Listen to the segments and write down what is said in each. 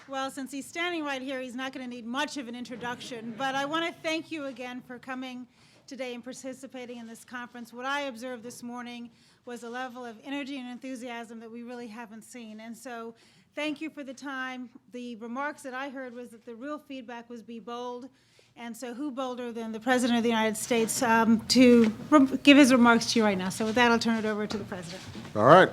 Well, since he's standing right here, he's not going to need much of an introduction, but I want to thank you again for coming today and participating in this conference. What I observed this morning was a level of energy and enthusiasm that we really haven't seen, and so thank you for the time. The remarks that I heard was that the real feedback was be bold, and so who bolder than the President of the United States to give his remarks to you right now. So with that, I'll turn it over to the President. All right.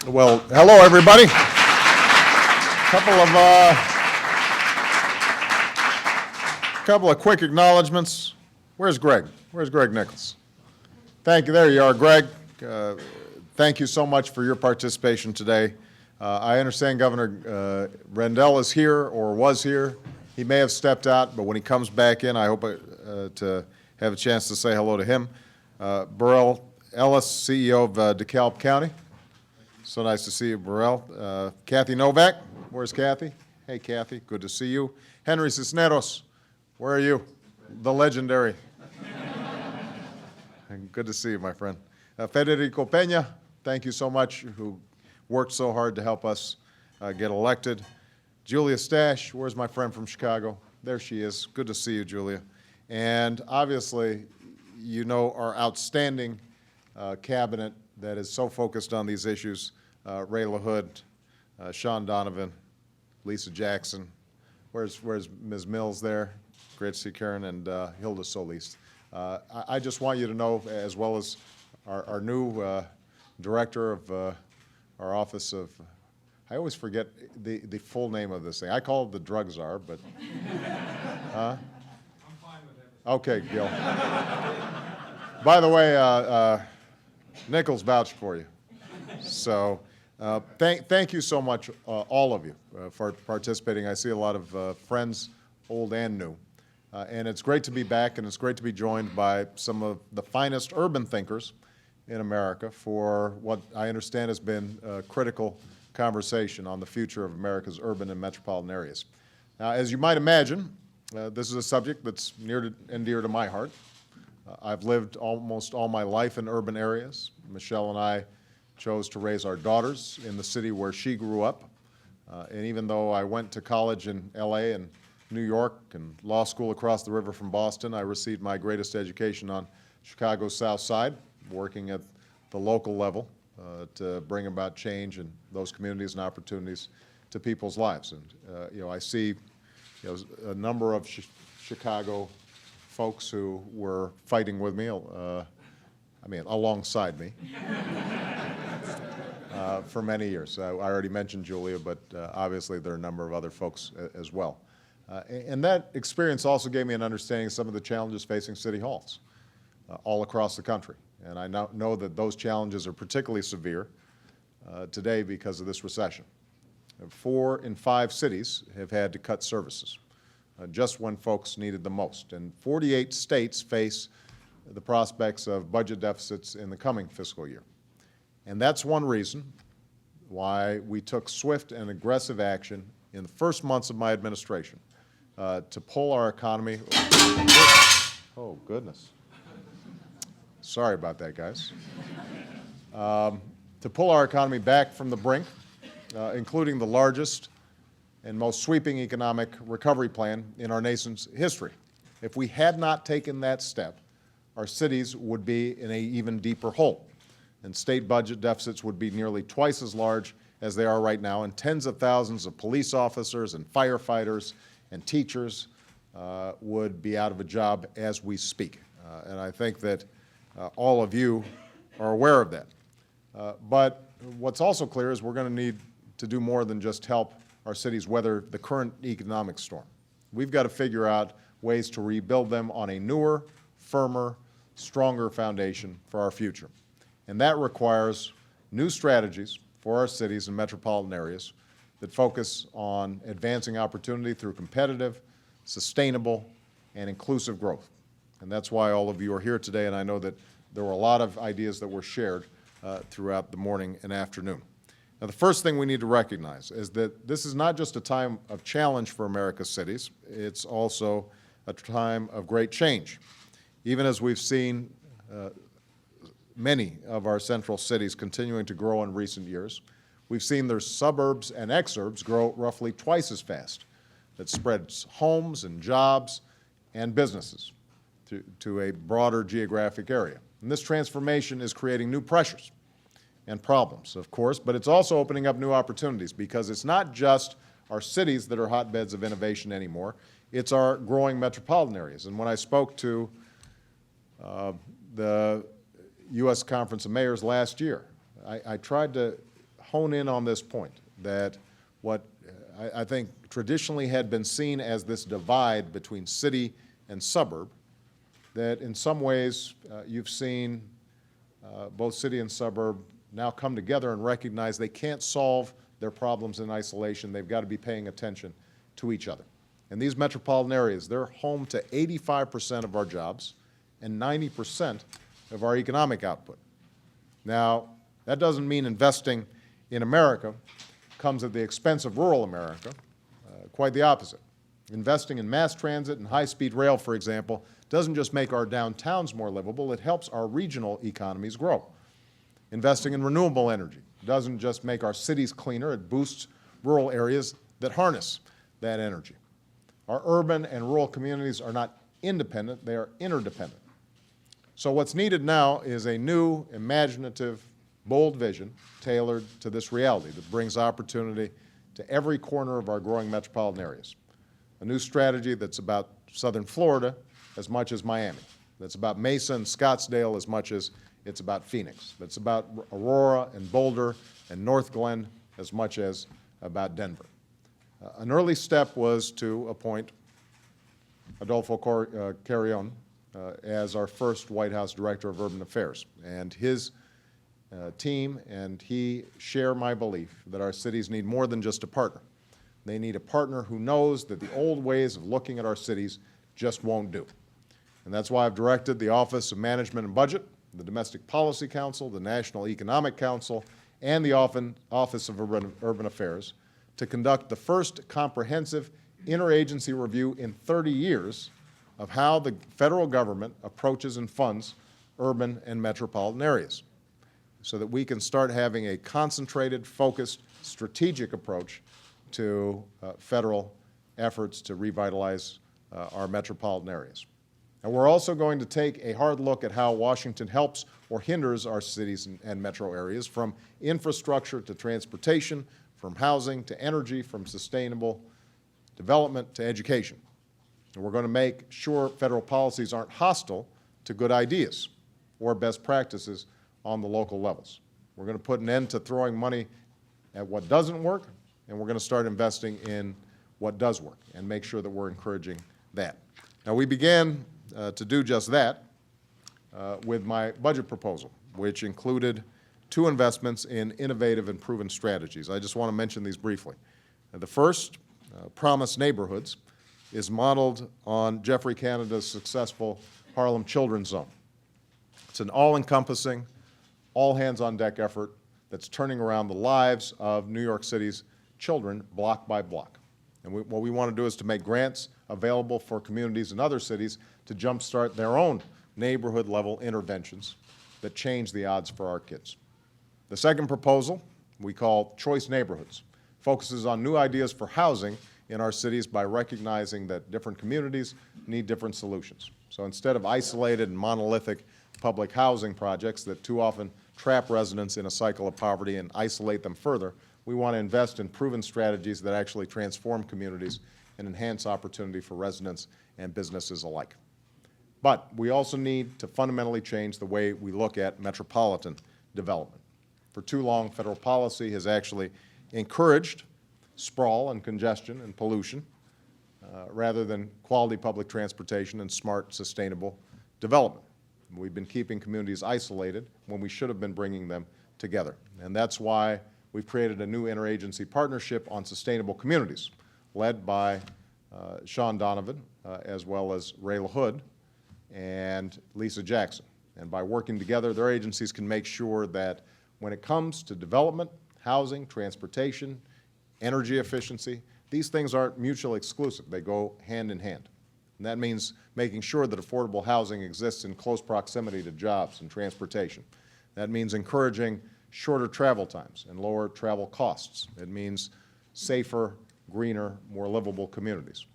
Well, hello, everybody. Couple of quick acknowledgments. Where's Greg? Where's Greg Nichols? Thank you. There you are, Greg. Thank you so much for your participation today. I understand Governor Rendell is here or was here. He may have stepped out, but when he comes back in, I hope to have a chance to say hello to him. Burrell Ellis, CEO of DeKalb County. So nice to see you, Burrell. Kathy Novak. Where's Kathy? Hey, Kathy. Good to see you. Henry Cisneros. Where are you? The legendary. Good to see you, my friend. Federico Peña, thank you so much, who worked so hard to help us get elected. Julia Stash, where's my friend from Chicago? There she is. Good to see you, Julia. And obviously, you know our outstanding cabinet that is so focused on these issues, Ray LaHood, Sean Donovan, Lisa Jackson. Where's Ms. Mills there? Great to see Karen, and Hilda Solis. I just want you to know, as well as our new director of our Office of, I always forget the full name of this thing. I call it the drug czar, but, I'm fine with it. Okay, Gil. By the way, Nichols vouched for you. So thank you so much, all of you, for participating. I see a lot of friends, old and new. And it's great to be back, and it's great to be joined by some of the finest urban thinkers in America for what I understand has been a critical conversation on the future of America's urban and metropolitan areas. Now, as you might imagine, this is a subject that's near and dear to my heart. I've lived almost all my life in urban areas. Michelle and I chose to raise our daughters in the city where she grew up. And even though I went to college in LA and New York and law school across the river from Boston, I received my greatest education on Chicago's South Side, working at the local level to bring about change in those communities and opportunities to people's lives. And I see a number of Chicago folks who were fighting with me, alongside me, for many years. I already mentioned Julia, but obviously there are a number of other folks as well. And that experience also gave me an understanding of some of the challenges facing city halls all across the country. And I now know that those challenges are particularly severe today because of this recession. 4 in 5 cities have had to cut services just when folks needed them most. And 48 states face the prospects of budget deficits in the coming fiscal year. And that's one reason why we took swift and aggressive action in the first months of my administration to pull our economy. Oh, goodness. Sorry about that, guys. To pull our economy back from the brink, including the largest and most sweeping economic recovery plan in our nation's history. If we had not taken that step, our cities would be in an even deeper hole, and state budget deficits would be nearly twice as large as they are right now, and tens of thousands of police officers and firefighters and teachers would be out of a job as we speak. And I think that all of you are aware of that. But what's also clear is we're going to need to do more than just help our cities weather the current economic storm. We've got to figure out ways to rebuild them on a newer, firmer, stronger foundation for our future. And that requires new strategies for our cities and metropolitan areas that focus on advancing opportunity through competitive, sustainable, and inclusive growth. And that's why all of you are here today, and I know that there were a lot of ideas that were shared throughout the morning and afternoon. Now, the first thing we need to recognize is that this is not just a time of challenge for America's cities, it's also a time of great change. Even as we've seen many of our central cities continuing to grow in recent years, we've seen their suburbs and exurbs grow roughly twice as fast. That spreads homes and jobs and businesses to a broader geographic area. And this transformation is creating new pressures and problems, of course, but it's also opening up new opportunities, because it's not just our cities that are hotbeds of innovation anymore, it's our growing metropolitan areas. And when I spoke to the U.S. Conference of Mayors last year, I tried to hone in on this point, that what I think traditionally had been seen as this divide between city and suburb, that in some ways you've seen both city and suburb now come together and recognize they can't solve their problems in isolation. They've got to be paying attention to each other. And these metropolitan areas, they're home to 85% of our jobs and 90% of our economic output. Now, that doesn't mean investing in America comes at the expense of rural America. Quite the opposite. Investing in mass transit and high-speed rail, for example, doesn't just make our downtowns more livable, it helps our regional economies grow. Investing in renewable energy doesn't just make our cities cleaner, it boosts rural areas that harness that energy. Our urban and rural communities are not independent, they are interdependent. So what's needed now is a new, imaginative, bold vision tailored to this reality that brings opportunity to every corner of our growing metropolitan areas. A new strategy that's about southern Florida as much as Miami, that's about Mesa and Scottsdale as much as it's about Phoenix, that's about Aurora and Boulder and North Glen as much as about Denver. An early step was to appoint Adolfo Carrion as our first White House Director of Urban Affairs. And his team and he share my belief that our cities need more than just a partner. They need a partner who knows that the old ways of looking at our cities just won't do. And that's why I've directed the Office of Management and Budget, the Domestic Policy Council, the National Economic Council, and the Office of Urban Affairs to conduct the first comprehensive interagency review in 30 years of how the federal government approaches and funds urban and metropolitan areas, so that we can start having a concentrated, focused, strategic approach to federal efforts to revitalize our metropolitan areas. And we're also going to take a hard look at how Washington helps or hinders our cities and metro areas, from infrastructure to transportation, from housing to energy, from sustainable development to education. And we're going to make sure federal policies aren't hostile to good ideas or best practices on the local levels. We're going to put an end to throwing money at what doesn't work, and we're going to start investing in what does work and make sure that we're encouraging that. Now, we began to do just that with my budget proposal, which included 2 investments in innovative and proven strategies. I just want to mention these briefly. The first, Promise Neighborhoods, is modeled on Jeffrey Canada's successful Harlem Children's Zone. It's an all-encompassing, all-hands-on-deck effort that's turning around the lives of New York City's children block by block. And what we want to do is to make grants available for communities in other cities to jumpstart their own neighborhood-level interventions that change the odds for our kids. The second proposal we call Choice Neighborhoods, focuses on new ideas for housing in our cities by recognizing that different communities need different solutions. So instead of isolated and monolithic public housing projects that too often trap residents in a cycle of poverty and isolate them further, we want to invest in proven strategies that actually transform communities and enhance opportunity for residents and businesses alike. But we also need to fundamentally change the way we look at metropolitan development. For too long, federal policy has actually encouraged sprawl and congestion and pollution rather than quality public transportation and smart, sustainable development. We've been keeping communities isolated when we should have been bringing them together. And that's why we've created a new interagency partnership on sustainable communities, led by Sean Donovan, as well as Ray LaHood and Lisa Jackson. And by working together, their agencies can make sure that when it comes to development, housing, transportation, energy efficiency, these things aren't mutually exclusive. They go hand in hand. And that means making sure that affordable housing exists in close proximity to jobs and transportation. That means encouraging shorter travel times and lower travel costs. It means safer, greener, more livable communities.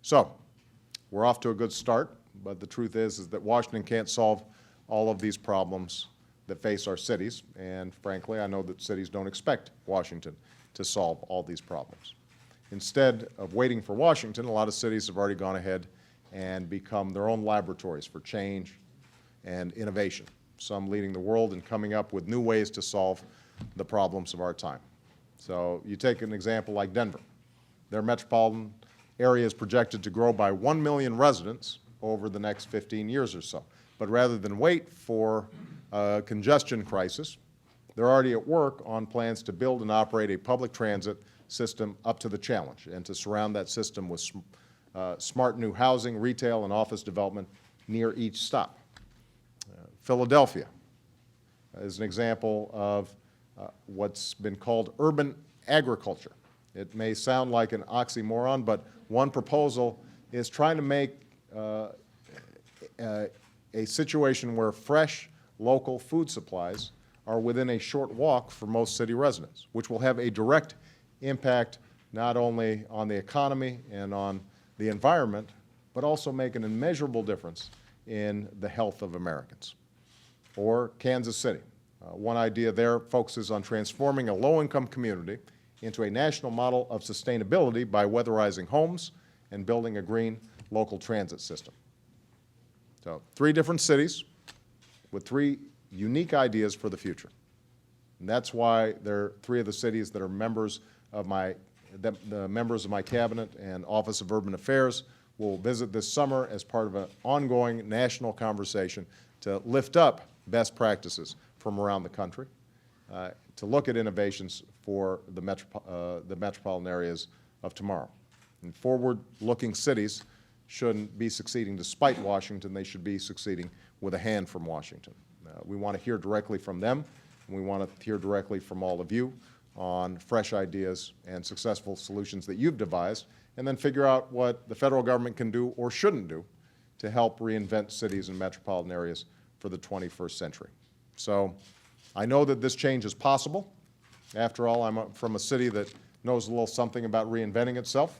So, we're off to a good start, but the truth is that Washington can't solve all of these problems that face our cities, and frankly, I know that cities don't expect Washington to solve all these problems. Instead of waiting for Washington, a lot of cities have already gone ahead and become their own laboratories for change and innovation, some leading the world in coming up with new ways to solve the problems of our time. So you take an example like Denver. Their metropolitan area is projected to grow by 1 million residents over the next 15 years or so. But rather than wait for a congestion crisis, they're already at work on plans to build and operate a public transit system up to the challenge and to surround that system with smart new housing, retail, and office development near each stop. Philadelphia is an example of what's been called urban agriculture. It may sound like an oxymoron, but one proposal is trying to make a situation where fresh, local food supplies are within a short walk for most city residents, which will have a direct impact not only on the economy and on the environment, but also make an immeasurable difference in the health of Americans. Or Kansas City. One idea there focuses on transforming a low-income community into a national model of sustainability by weatherizing homes and building a green local transit system. So 3 different cities with 3 unique ideas for the future. And that's why they're 3 of the cities that are members of the members of my cabinet and Office of Urban Affairs will visit this summer as part of an ongoing national conversation to lift up best practices from around the country, to look at innovations for the metropolitan areas of tomorrow. And forward-looking cities shouldn't be succeeding despite Washington. They should be succeeding with a hand from Washington. We want to hear directly from them, and we want to hear directly from all of you on fresh ideas and successful solutions that you've devised, and then figure out what the federal government can do or shouldn't do to help reinvent cities and metropolitan areas for the 21st century. So I know that this change is possible. After all, I'm from a city that knows a little something about reinventing itself.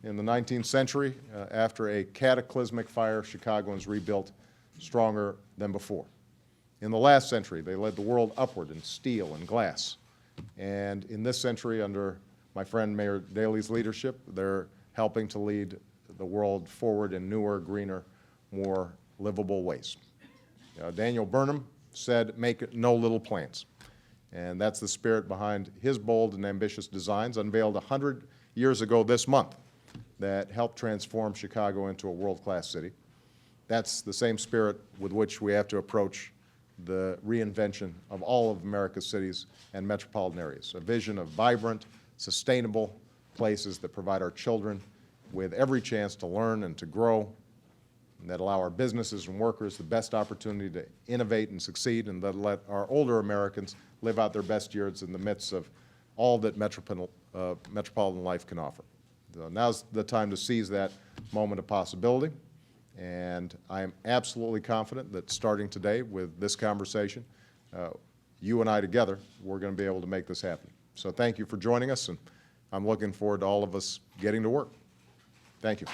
In the 19th century, after a cataclysmic fire, Chicagoans rebuilt stronger than before. In the last century, they led the world upward in steel and glass. And in this century, under my friend Mayor Daley's leadership, they're helping to lead the world forward in newer, greener, more livable ways. Daniel Burnham said, "Make no little plans." And that's the spirit behind his bold and ambitious designs, unveiled 100 years ago this month, that helped transform Chicago into a world-class city. That's the same spirit with which we have to approach the reinvention of all of America's cities and metropolitan areas, a vision of vibrant, sustainable places that provide our children with every chance to learn and to grow, and that allow our businesses and workers the best opportunity to innovate and succeed, and that let our older Americans live out their best years in the midst of all that metropolitan life can offer. So now's the time to seize that moment of possibility. And I am absolutely confident that starting today with this conversation, you and I together, we're going to be able to make this happen. So thank you for joining us, and I'm looking forward to all of us getting to work. Thank you.